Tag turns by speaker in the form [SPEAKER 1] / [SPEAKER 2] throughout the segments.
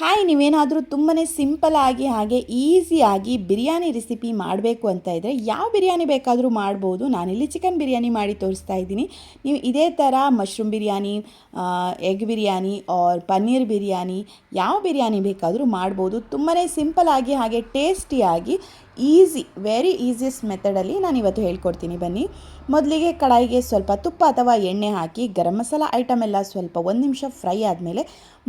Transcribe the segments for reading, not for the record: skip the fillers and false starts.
[SPEAKER 1] Hi, ನೀವೇನಾದರೂ ತುಂಬಾ ಸಿಂಪಲಾಗಿ ಹಾಗೆ ಈಸಿಯಾಗಿ ಬಿರಿಯಾನಿ ರೆಸಿಪಿ ಮಾಡಬೇಕು ಅಂತ ಇದ್ದರೆ ಯಾವ ಬಿರಿಯಾನಿ ಬೇಕಾದರೂ ಮಾಡ್ಬೋದು. ನಾನಿಲ್ಲಿ ಚಿಕನ್ ಬಿರಿಯಾನಿ ಮಾಡಿ ತೋರಿಸ್ತಾ ಇದ್ದೀನಿ. ನೀವು ಇದೇ ಥರ mushroom biryani, egg biryani or paneer biryani ಯಾವ ಬಿರಿಯಾನಿ ಬೇಕಾದರೂ ಮಾಡ್ಬೋದು. ತುಂಬಾ ಸಿಂಪಲಾಗಿ ಹಾಗೆ ಟೇಸ್ಟಿಯಾಗಿ ವೆರಿ ಈಸಿಯೆಸ್ಟ್ ಮೆಥಡಲ್ಲಿ ನಾನಿವತ್ತು ಹೇಳ್ಕೊಡ್ತೀನಿ. ಬನ್ನಿ, ಮೊದಲಿಗೆ ಕಡಾಯಿಗೆ ಸ್ವಲ್ಪ ತುಪ್ಪ ಅಥವಾ ಎಣ್ಣೆ ಹಾಕಿ ಗರಂ ಮಸಾಲ ಐಟಮ್ ಎಲ್ಲ ಸ್ವಲ್ಪ 1 ನಿಮಿಷ ಫ್ರೈ ಆದಮೇಲೆ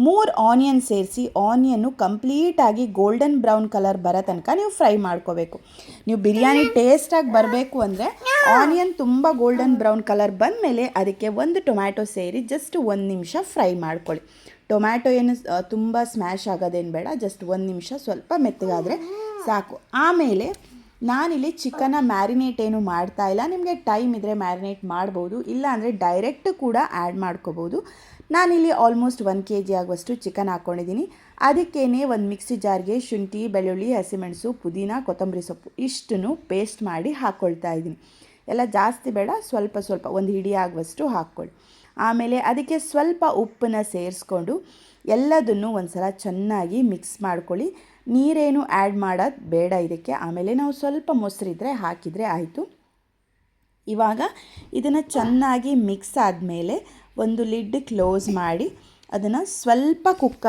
[SPEAKER 1] 3 ಆನಿಯನ್ ಸೇರಿಸಿ ಆನಿಯನ್ನು ಕಂಪ್ಲೀಟಾಗಿ ಗೋಲ್ಡನ್ ಬ್ರೌನ್ ಕಲರ್ ಬರೋ ತನಕ ನೀವು ಫ್ರೈ ಮಾಡ್ಕೋಬೇಕು. ನೀವು ಬಿರಿಯಾನಿ ಟೇಸ್ಟಾಗಿ ಬರಬೇಕು ಅಂದರೆ ಆನಿಯನ್ ತುಂಬ ಗೋಲ್ಡನ್ ಬ್ರೌನ್ ಕಲರ್ ಬಂದಮೇಲೆ ಅದಕ್ಕೆ 1 ಟೊಮ್ಯಾಟೊ ಸೇರಿ ಜಸ್ಟ್ 1 ನಿಮಿಷ ಫ್ರೈ ಮಾಡ್ಕೊಳ್ಳಿ. ಟೊಮ್ಯಾಟೊ ಏನು ತುಂಬ ಸ್ಮ್ಯಾಶ್ ಆಗೋದೇನು ಬೇಡ, ಜಸ್ಟ್ 1 ನಿಮಿಷ ಸ್ವಲ್ಪ ಮೆತ್ತಗಾದರೆ ಸಾಕು. ಆಮೇಲೆ ನಾನಿಲ್ಲಿ ಚಿಕನ್ನ ಮ್ಯಾರಿನೇಟ್ ಏನು ಮಾಡ್ತಾ ಇಲ್ಲ. ನಿಮಗೆ ಟೈಮ್ ಇದ್ದರೆ ಮ್ಯಾರಿನೇಟ್ ಮಾಡ್ಬೋದು, ಇಲ್ಲ ಅಂದರೆ ಡೈರೆಕ್ಟ್ ಕೂಡ ಆ್ಯಡ್ ಮಾಡ್ಕೋಬೋದು. ನಾನಿಲ್ಲಿ ಆಲ್ಮೋಸ್ಟ್ 1 kg ಆಗುವಷ್ಟು ಚಿಕನ್ ಹಾಕ್ಕೊಂಡಿದ್ದೀನಿ. ಅದಕ್ಕೇನೆ ಒಂದು ಮಿಕ್ಸಿ ಜಾರ್ಗೆ ಶುಂಠಿ, ಬೆಳ್ಳುಳ್ಳಿ, ಹಸಿಮೆಣಸು, ಪುದೀನ, ಕೊತ್ತಂಬರಿ ಸೊಪ್ಪು ಇಷ್ಟನ್ನು ಪೇಸ್ಟ್ ಮಾಡಿ ಹಾಕ್ಕೊಳ್ತಾ ಇದ್ದೀನಿ. ಎಲ್ಲ ಜಾಸ್ತಿ ಬೇಡ, ಸ್ವಲ್ಪ ಸ್ವಲ್ಪ ಒಂದು ಹಿಡಿ ಆಗುವಷ್ಟು ಹಾಕ್ಕೊಳ್ಳಿ. ಆಮೇಲೆ ಅದಕ್ಕೆ ಸ್ವಲ್ಪ ಉಪ್ಪನ್ನು ಸೇರಿಸ್ಕೊಂಡು ಎಲ್ಲದನ್ನು ಒಂದು ಸಲ ಚೆನ್ನಾಗಿ ಮಿಕ್ಸ್ ಮಾಡ್ಕೊಳ್ಳಿ. ನೀರೇನು ಆ್ಯಡ್ ಮಾಡೋದು ಬೇಡ ಇದಕ್ಕೆ. ಆಮೇಲೆ ನಾವು ಸ್ವಲ್ಪ ಮೊಸರಿದ್ರೆ ಹಾಕಿದರೆ ಆಯಿತು. ಇವಾಗ ಇದನ್ನು ಚೆನ್ನಾಗಿ ಮಿಕ್ಸ್ ಆದಮೇಲೆ ಒಂದು ಲಿಡ್ ಕ್ಲೋಸ್ ಮಾಡಿ ಅದನ್ನು ಸ್ವಲ್ಪ ಕುಕ್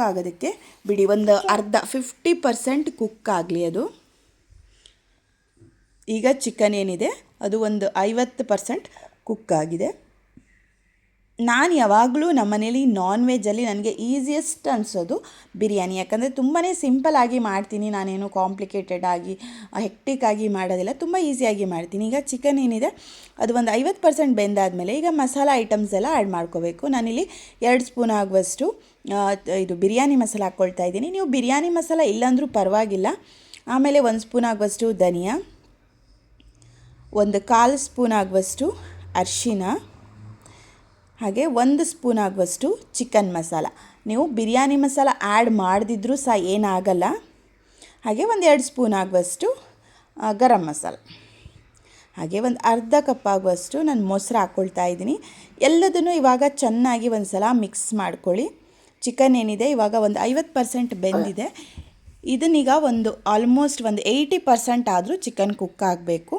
[SPEAKER 1] ಆಗೋದಕ್ಕೆ ಬಿಡಿ. ಒಂದು 50% ಕುಕ್ ಆಗಲಿ ಅದು. ಈಗ ಚಿಕನ್ ಏನಿದೆ ಅದು ಒಂದು 50% ಕುಕ್ ಆಗಿದೆ. ನಾನು ಯಾವಾಗಲೂ ನಮ್ಮ ಮನೇಲಿ ನಾನ್ ವೆಜ್ಜಲ್ಲಿ ನನಗೆ ಈಸಿಯೆಸ್ಟ್ ಅನಿಸೋದು ಬಿರಿಯಾನಿ. ಯಾಕಂದರೆ ತುಂಬಾ ಸಿಂಪಲಾಗಿ ಮಾಡ್ತೀನಿ, ನಾನೇನು ಕಾಂಪ್ಲಿಕೇಟೆಡ್ ಆಗಿ ಹೆಕ್ಟಿಕ್ಕಾಗಿ ಮಾಡೋದಿಲ್ಲ, ತುಂಬ ಈಸಿಯಾಗಿ ಮಾಡ್ತೀನಿ. ಈಗ ಚಿಕನ್ ಏನಿದೆ ಅದು ಒಂದು 50% ಬೆಂದಾದಮೇಲೆ ಈಗ ಮಸಾಲ ಐಟಮ್ಸ್ ಎಲ್ಲ ಆ್ಯಡ್ ಮಾಡ್ಕೋಬೇಕು. ನಾನಿಲ್ಲಿ 2 ಸ್ಪೂನ್ ಆಗುವಷ್ಟು ಇದು ಬಿರಿಯಾನಿ ಮಸಾಲ ಹಾಕ್ಕೊಳ್ತಾ ಇದ್ದೀನಿ. ನೀವು ಬಿರಿಯಾನಿ ಮಸಾಲ ಇಲ್ಲಾಂದ್ರೂ ಪರವಾಗಿಲ್ಲ. ಆಮೇಲೆ 1 ಸ್ಪೂನ್ ಆಗುವಷ್ಟು ಧನಿಯಾ, 1/4 ಸ್ಪೂನ್ ಆಗುವಷ್ಟು ಅರಿಶಿನ, ಹಾಗೆ 1 ಸ್ಪೂನ್ ಆಗುವಷ್ಟು ಚಿಕನ್ ಮಸಾಲ. ನೀವು ಬಿರಿಯಾನಿ ಮಸಾಲ ಆ್ಯಡ್ ಮಾಡದಿದ್ರೂ ಸಹ ಏನಾಗಲ್ಲ. ಹಾಗೆ 2 ಸ್ಪೂನ್ ಆಗುವಷ್ಟು ಗರಂ ಮಸಾಲ, ಹಾಗೆ ಒಂದು ಅರ್ಧ ಕಪ್ ಆಗುವಷ್ಟು ನಾನು ಮೊಸರು ಹಾಕ್ಕೊಳ್ತಾ ಇದ್ದೀನಿ. ಎಲ್ಲದನ್ನು ಇವಾಗ ಚೆನ್ನಾಗಿ ಒಂದು ಸಲ ಮಿಕ್ಸ್ ಮಾಡ್ಕೊಳ್ಳಿ. ಚಿಕನ್ ಏನಿದೆ ಇವಾಗ ಒಂದು 50% ಬೆಂದಿದೆ. ಇದನ್ನೀಗ ಆಲ್ಮೋಸ್ಟ್ ಒಂದು 80% ಆದರೂ ಚಿಕನ್ ಕುಕ್ ಆಗಬೇಕು.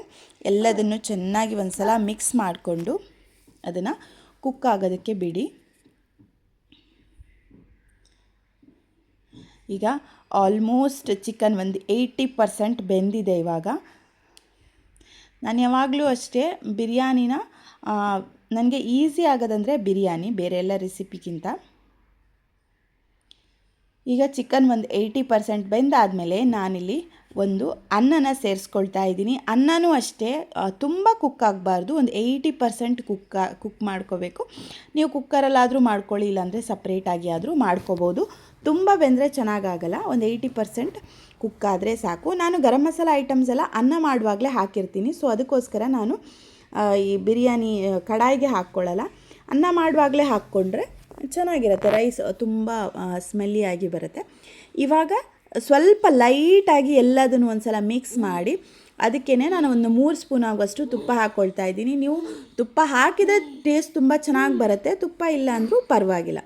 [SPEAKER 1] ಎಲ್ಲದನ್ನು ಚೆನ್ನಾಗಿ ಒಂದು ಸಲ ಮಿಕ್ಸ್ ಮಾಡಿಕೊಂಡು ಅದನ್ನು ಕುಕ್ ಆಗೋದಕ್ಕೆ ಬಿಡಿ. ಈಗ ಆಲ್ಮೋಸ್ಟ್ ಚಿಕನ್ ಒಂದು 80% ಬೆಂದಿದೆ. ಇವಾಗ ನಾನು ಯಾವಾಗಲೂ ಅಷ್ಟೇ ಬಿರಿಯಾನಿನ ನನಗೆ ಈಸಿ ಆಗೋದಂದರೆ ಬಿರಿಯಾನಿ, ಬೇರೆ ಎಲ್ಲ ರೆಸಿಪಿಗಿಂತ. ಈಗ ಚಿಕನ್ ಒಂದು 80% ಬೆಂದಾದಮೇಲೆ ನಾನಿಲ್ಲಿ ಒಂದು ಅನ್ನನ ಸೇರಿಸ್ಕೊಳ್ತಾ ಇದ್ದೀನಿ. ಅನ್ನನೂ ಅಷ್ಟೇ ತುಂಬ ಕುಕ್ ಆಗಬಾರ್ದು, ಒಂದು 80% ಕುಕ್ ಮಾಡ್ಕೋಬೇಕು. ನೀವು ಕುಕ್ಕರಲ್ಲಾದರೂ ಮಾಡ್ಕೊಳ್ಳಿ, ಇಲ್ಲಾಂದರೆ ಸಪ್ರೇಟಾಗಿ ಆದರೂ ಮಾಡ್ಕೋಬೋದು. ತುಂಬ ಬೆಂದರೆ ಚೆನ್ನಾಗಾಗಲ್ಲ, ಒಂದು 80% ಕುಕ್ ಆದರೆ ಸಾಕು. ನಾನು ಗರಂ ಮಸಾಲ ಐಟಮ್ಸ್ ಎಲ್ಲ ಅನ್ನ ಮಾಡುವಾಗಲೇ ಹಾಕಿರ್ತೀನಿ, ಸೊ ಅದಕ್ಕೋಸ್ಕರ ನಾನು ಈ ಬಿರಿಯಾನಿ ಕಡಾಯಿಗೆ ಹಾಕ್ಕೊಳ್ಳಲ್ಲ. ಅನ್ನ ಮಾಡುವಾಗಲೇ ಹಾಕ್ಕೊಂಡ್ರೆ ಚೆನ್ನಾಗಿರುತ್ತೆ, ರೈಸ್ ತುಂಬ ಸ್ಮೆಲ್ಲಿಯಾಗಿ ಬರುತ್ತೆ. ಇವಾಗ ಸ್ವಲ್ಪ ಲೈಟಾಗಿ ಎಲ್ಲದನ್ನು ಒಂದು ಸಲ ಮಿಕ್ಸ್ ಮಾಡಿ ಅದಕ್ಕೇ ನಾನು ಒಂದು 3 ಸ್ಪೂನ್ ಆಗುವಷ್ಟು ತುಪ್ಪ ಹಾಕ್ಕೊಳ್ತಾ ಇದ್ದೀನಿ. ನೀವು ತುಪ್ಪ ಹಾಕಿದರೆ ಟೇಸ್ಟ್ ತುಂಬ ಚೆನ್ನಾಗಿ ಬರುತ್ತೆ, ತುಪ್ಪ ಇಲ್ಲ ಅಂದರೂ ಪರವಾಗಿಲ್ಲ.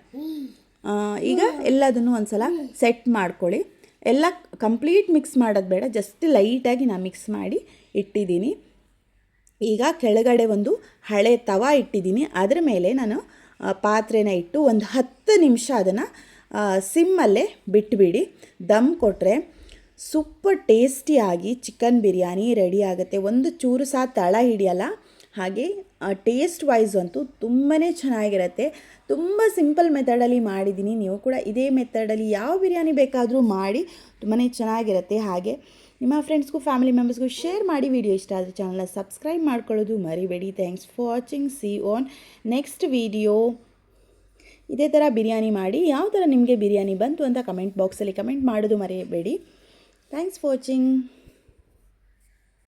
[SPEAKER 1] ಈಗ ಎಲ್ಲದನ್ನು ಒಂದು ಸಲ ಸೆಟ್ ಮಾಡ್ಕೊಳ್ಳಿ. ಎಲ್ಲ ಕಂಪ್ಲೀಟ್ ಮಿಕ್ಸ್ ಮಾಡೋದು ಬೇಡ, ಜಸ್ಟ್ ಲೈಟಾಗಿ ನಾನು ಮಿಕ್ಸ್ ಮಾಡಿ ಇಟ್ಟಿದ್ದೀನಿ. ಈಗ ಕೆಳಗಡೆ ಒಂದು ಹಳೆ ತವಾ ಇಟ್ಟಿದ್ದೀನಿ. ಅದರ ಮೇಲೆ ನಾನು ಪಾತ್ರೆನ ಇಟ್ಟು ಒಂದು 10 ನಿಮಿಷ ಅದನ್ನು ಸಿಮ್ಮಲ್ಲೇ ಬಿಟ್ಟುಬಿಡಿ. ದಮ್ ಕೊಟ್ಟರೆ ಸೂಪರ್ ಟೇಸ್ಟಿಯಾಗಿ ಚಿಕನ್ ಬಿರಿಯಾನಿ ರೆಡಿ ಆಗುತ್ತೆ. ಒಂದು ಚೂರು ಸಹ ತಳ ಹಿಡಿಯಲ್ಲ. ಹಾಗೆ ಟೇಸ್ಟ್ ವೈಸ್ ಅಂತೂ ತುಂಬಾ ಚೆನ್ನಾಗಿರುತ್ತೆ. ತುಂಬ ಸಿಂಪಲ್ ಮೆಥಡಲ್ಲಿ ಮಾಡಿದ್ದೀನಿ. ನೀವು ಕೂಡ ಇದೇ ಮೆಥಡಲ್ಲಿ ಯಾವ ಬಿರಿಯಾನಿ ಬೇಕಾದರೂ ಮಾಡಿ ತುಂಬಾ ಚೆನ್ನಾಗಿರುತ್ತೆ. ಹಾಗೆ ನಿಮ್ಮ ಫ್ರೆಂಡ್ಸ್ಗೂ ಫ್ಯಾಮಿಲಿ ಮೆಂಬರ್ಸ್ಗೂ ಶೇರ್ ಮಾಡಿ. ವಿಡಿಯೋ ಇಷ್ಟ ಆದರೆ ಚಾನಲ್ನ ಸಬ್ಸ್ಕ್ರೈಬ್ ಮಾಡ್ಕೊಳ್ಳೋದು ಮರಿಬೇಡಿ. Thanks for watching. C on next video. ಇದೇ ಥರ ಬಿರಿಯಾನಿ ಮಾಡಿ ಯಾವ ಥರ ನಿಮಗೆ ಬಿರಿಯಾನಿ ಬಂತು ಅಂತ ಕಮೆಂಟ್ ಬಾಕ್ಸಲ್ಲಿ ಕಮೆಂಟ್ ಮಾಡೋದು ಮರೆಯಬೇಡಿ. Thanks for watching.